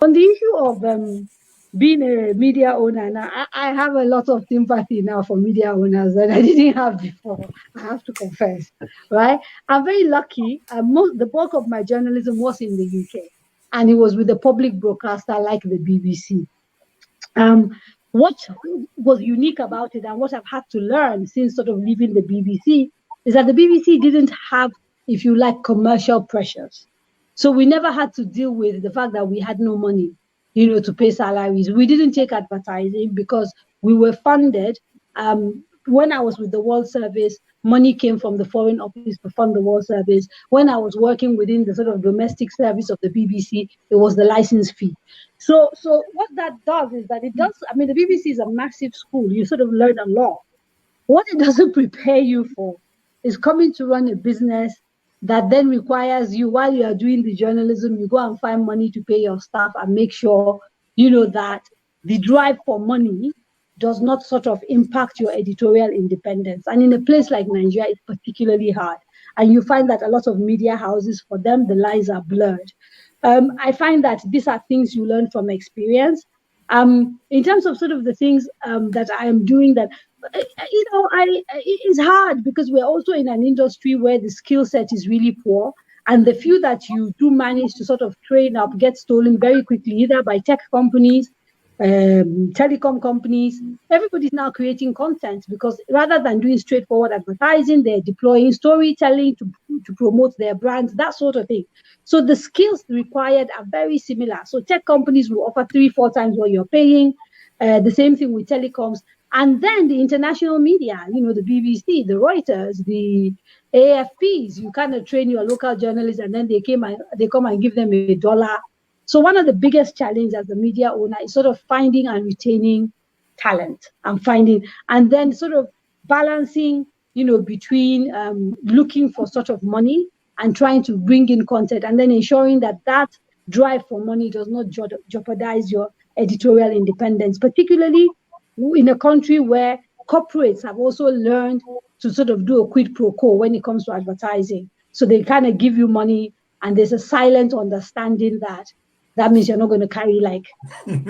On the issue of being a media owner, now I have a lot of sympathy now for media owners that I didn't have before. I have to confess, right? I'm very lucky. The bulk of my journalism was in the UK, and it was with a public broadcaster like the BBC. Um, what was unique about it, and what I've had to learn since sort of leaving the BBC, is that the BBC didn't have, if you like, commercial pressures. So we never had to deal with the fact that we had no money, to pay salaries. We didn't take advertising because we were funded. When I was with the World Service, money came from the Foreign Office to fund the World Service. When I was working within the sort of domestic service of the BBC, it was the license fee. So what that does is that it does. I mean, the BBC is a massive school. You sort of learn a lot. What it doesn't prepare you for is coming to run a business that then requires you, while you are doing the journalism, you go and find money to pay your staff and make sure, that the drive for money does not sort of impact your editorial independence. And in a place like Nigeria, it's particularly hard. And you find that a lot of media houses, for them, the lines are blurred. I find that these are things you learn from experience. In terms of sort of the things that I am doing, that it's hard because we're also in an industry where the skill set is really poor, and the few that you do manage to sort of train up get stolen very quickly, either by tech companies, telecom companies. Everybody's now creating content because rather than doing straightforward advertising, they're deploying storytelling to promote their brands, that sort of thing. So the skills required are very similar. So tech companies will offer 3-4 times what you're paying. The same thing with telecoms. And then the international media, the BBC, the Reuters, the AFPs, you kind of train your local journalists, and then they come and give them $1. So one of the biggest challenges as a media owner is sort of finding and retaining talent, and then sort of balancing, between looking for sort of money and trying to bring in content, and then ensuring that drive for money does not jeopardize your editorial independence, particularly in a country where corporates have also learned to sort of do a quid pro quo when it comes to advertising. So they kind of give you money, and there's a silent understanding that means you're not going to carry like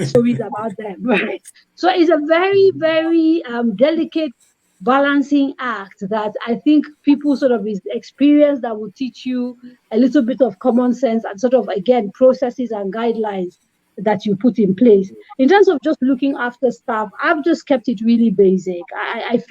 stories about them, right? So it's a very, very delicate balancing act that I think people sort of experience that will teach you a little bit of common sense and sort of, again, processes and guidelines that you put in place. In terms of just looking after staff, I've just kept it really basic. I feel